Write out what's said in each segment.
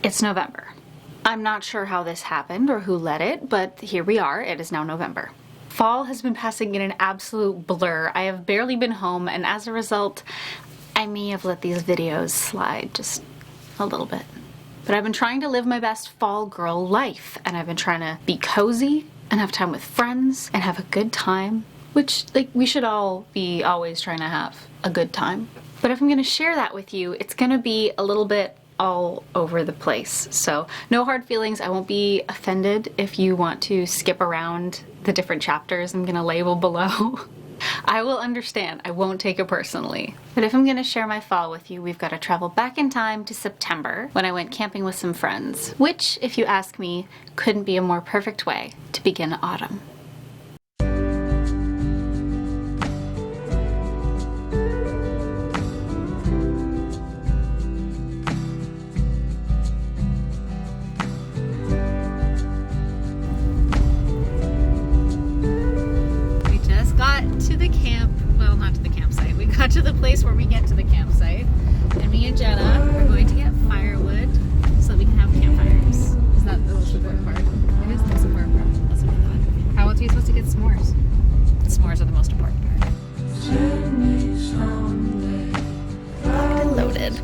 It's November. I'm not sure how this happened or who led it, but here we are. It is now November. Fall has been passing in an absolute blur. I have barely been home, and as a result, I may have let these videos slide just a little bit. But I've been trying to live my best fall girl life, and I've been trying to be cozy and have time with friends and have a good time, which, like, we should all be always trying to have a good time. But if I'm gonna share that with you, it's gonna be a little bit all over the place. So no hard feelings. I won't be offended if you want to skip around the different chapters I'm gonna label below. I will understand. I won't take it personally. But if I'm gonna share my fall with you, we've got to travel back in time to September when I went camping with some friends, which, if you ask me, couldn't be a more perfect way to begin autumn. To the place where we get to the campsite, and me and Jenna are going to get firewood so that we can have campfires. Is that the most important part? It is the most important part. That's what I thought. How else are you supposed to get s'mores? The s'mores are the most important part. Locked and loaded.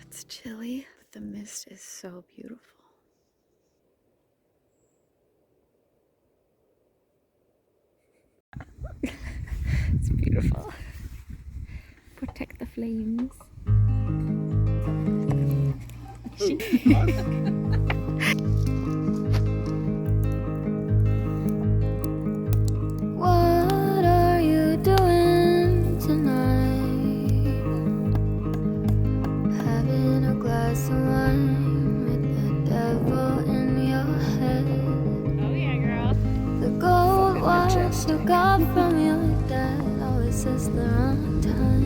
It's chilly, but the mist is so beautiful. It's beautiful. Protect the flames. What are you doing tonight? Having a glass of wine with the devil in your head. Oh yeah, girl. The gold watch you got from your dad always says the wrong time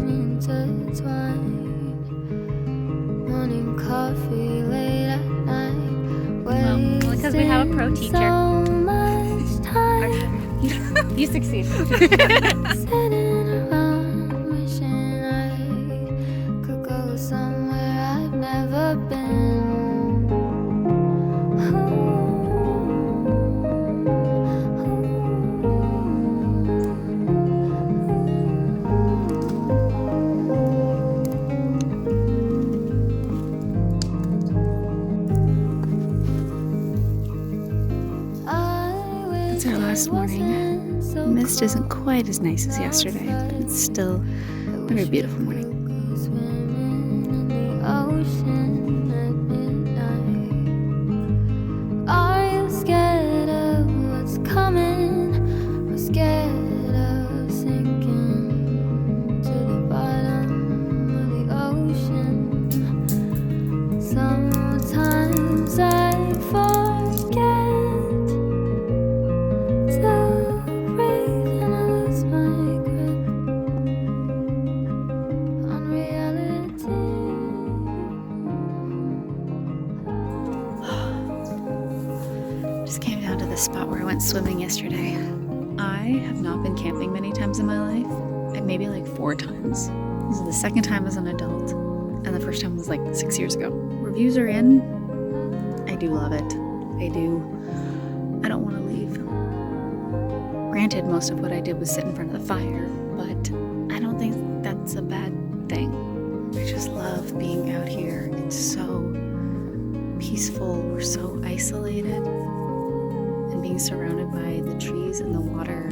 intertwined. Morning coffee late at night. Well, because we have a pro teacher. So much time. You succeed. Sitting around wishing I could go somewhere I've never been. It's our last morning. The mist isn't quite as nice as yesterday, but it's still a very beautiful morning. Swimming in the ocean at midnight. Are you scared of what's coming? Or scared of sinking to the bottom of the ocean? Sometimes I forget to breathe and I lose my grip on reality. Just came down to the spot where I went swimming yesterday. I have not been camping many times in my life. Maybe like 4 times. This is the second time as an adult, and the first time was like 6 years ago. Reviews are in. I do love it. I do. I don't want to leave. Granted, most of what I did was sit in front of the fire, but I don't think that's a bad thing. I just love being out here. It's so peaceful. We're so isolated. And being surrounded by the trees and the water,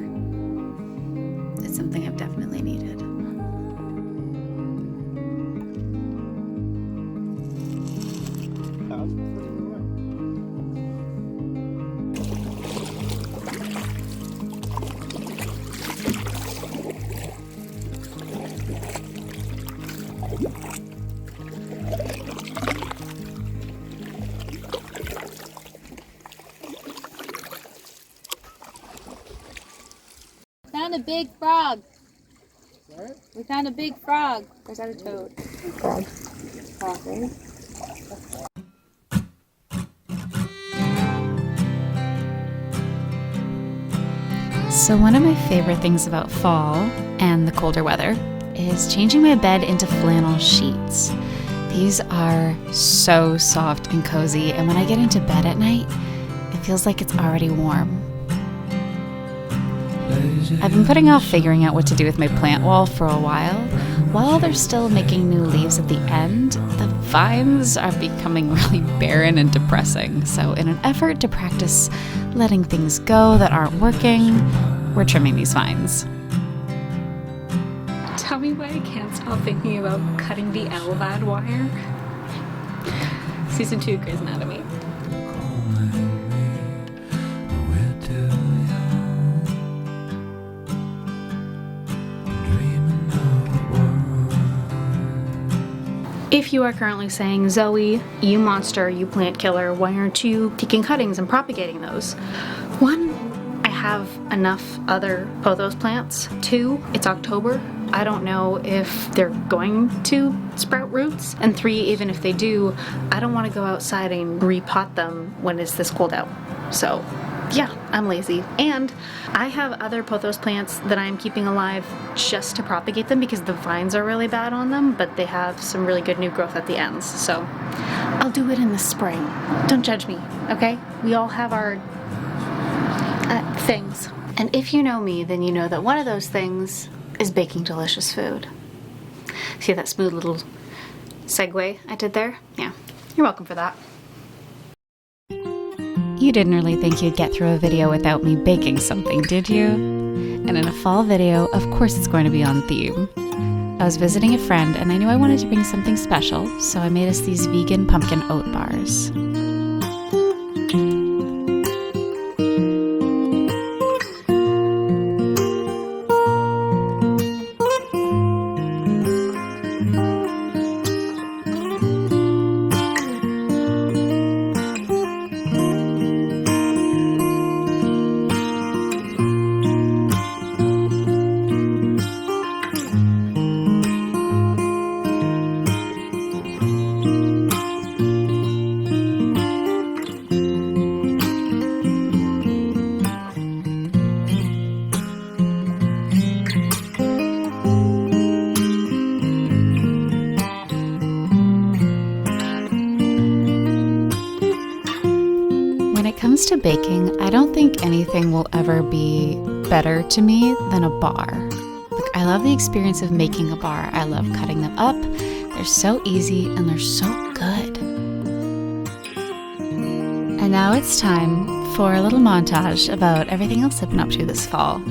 it's something I've definitely needed. Found a big frog. What? We found a big frog. Or is that a toad? Frog. Frog, right? So one of my favorite things about fall and the colder weather is changing my bed into flannel sheets. These are so soft and cozy, and when I get into bed at night, it feels like it's already warm. I've been putting off figuring out what to do with my plant wall for a while. While they're still making new leaves at the end, the vines are becoming really barren and depressing. So in an effort to practice letting things go that aren't working, we're trimming these vines. Tell me why I can't stop thinking about cutting the LVAD wire. Season 2 Grey's Anatomy. If you are currently saying, Zoe, you monster, you plant killer, why aren't you taking cuttings and propagating those? 1, I have enough other pothos plants. 2, it's October. I don't know if they're going to sprout roots. And 3, even if they do, I don't want to go outside and repot them when it's this cold out. So yeah, I'm lazy. And I have other pothos plants that I'm keeping alive just to propagate them because the vines are really bad on them, but they have some really good new growth at the ends. So I'll do it in the spring. Don't judge me, okay? We all have our things. And if you know me, then you know that one of those things is baking delicious food. See that smooth little segue I did there? Yeah, you're welcome for that. You didn't really think you'd get through a video without me baking something, did you? And in a fall video, of course it's going to be on theme. I was visiting a friend and I knew I wanted to bring something special, so I made us these vegan pumpkin oat bars. When it comes to baking, I don't think anything will ever be better to me than a bar. Like, I love the experience of making a bar. I love cutting them up. They're so easy and they're so good. And now it's time for a little montage about everything else I've been up to this fall.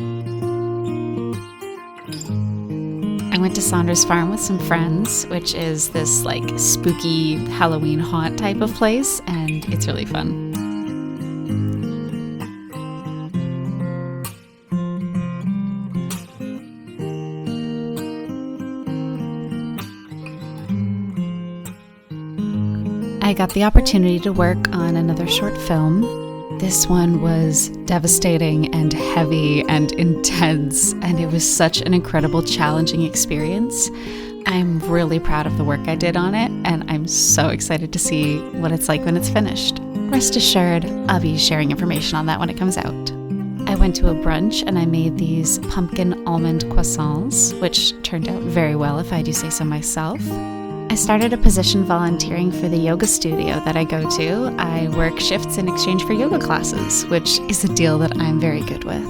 I went to Saunders Farm with some friends, which is this like spooky Halloween haunt type of place, and it's really fun. I got the opportunity to work on another short film. This one was devastating and heavy and intense, and it was such an incredible, challenging experience. I'm really proud of the work I did on it, and I'm so excited to see what it's like when it's finished. Rest assured, I'll be sharing information on that when it comes out. I went to a brunch and I made these pumpkin almond croissants, which turned out very well if I do say so myself. I started a position volunteering for the yoga studio that I go to. I work shifts in exchange for yoga classes, which is a deal that I'm very good with.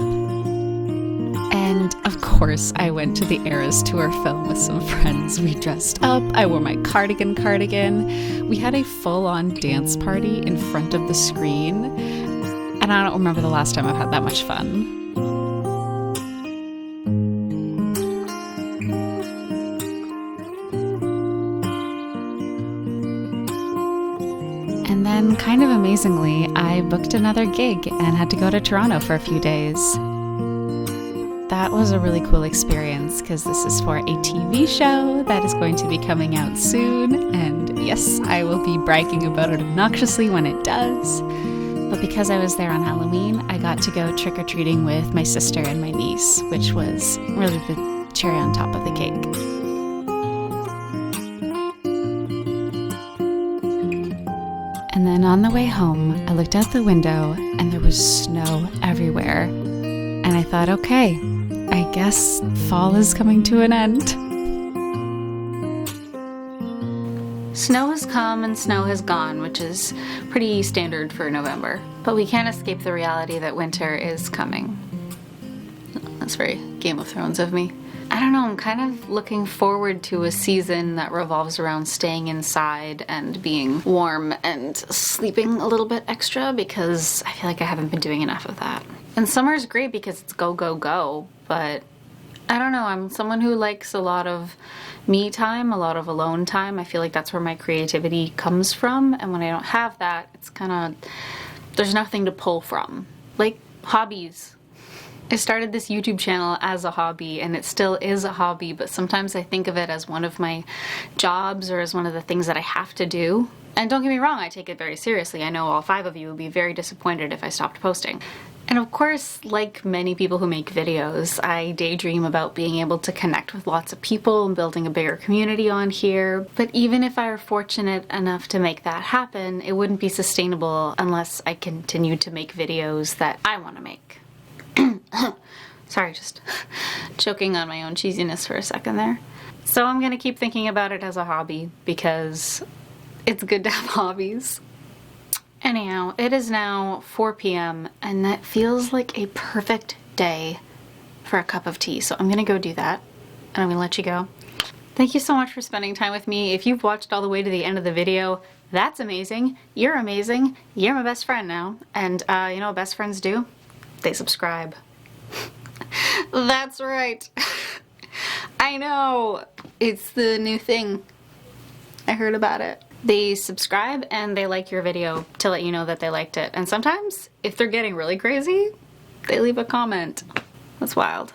course, I went to the Eras Tour film with some friends. We dressed up. I wore my cardigan. We had a full-on dance party in front of the screen. And I don't remember the last time I've had that much fun. And then, kind of amazingly, I booked another gig and had to go to Toronto for a few days. That was a really cool experience because this is for a TV show that is going to be coming out soon. And yes, I will be bragging about it obnoxiously when it does. But because I was there on Halloween, I got to go trick-or-treating with my sister and my niece, which was really the cherry on top of the cake. And then on the way home, I looked out the window and there was snow everywhere. And I thought, okay, I guess fall is coming to an end. Snow has come and snow has gone, which is pretty standard for November. But we can't escape the reality that winter is coming. That's very Game of Thrones of me. I don't know, I'm kind of looking forward to a season that revolves around staying inside and being warm and sleeping a little bit extra because I feel like I haven't been doing enough of that. And summer is great because it's go, go, go, but I don't know, I'm someone who likes a lot of me time, a lot of alone time. I feel like that's where my creativity comes from, and when I don't have that, it's kind of, there's nothing to pull from. Like hobbies. I started this YouTube channel as a hobby, and it still is a hobby, but sometimes I think of it as one of my jobs or as one of the things that I have to do. And don't get me wrong, I take it very seriously. I know all 5 of you would be very disappointed if I stopped posting. And of course, like many people who make videos, I daydream about being able to connect with lots of people and building a bigger community on here. But even if I were fortunate enough to make that happen, it wouldn't be sustainable unless I continued to make videos that I want to make. Sorry, just choking on my own cheesiness for a second there. So I'm gonna keep thinking about it as a hobby because it's good to have hobbies. Anyhow, it is now 4 p.m. and that feels like a perfect day for a cup of tea. So I'm gonna go do that and I'm gonna let you go. Thank you so much for spending time with me. If you've watched all the way to the end of the video, that's amazing. You're amazing. You're my best friend now. And you know what best friends do? They subscribe. That's right. I know. It's the new thing. I heard about it. They subscribe and they like your video to let you know that they liked it. And sometimes, if they're getting really crazy, they leave a comment. That's wild.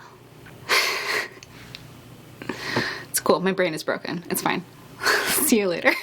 It's cool. My brain is broken. It's fine. See you later.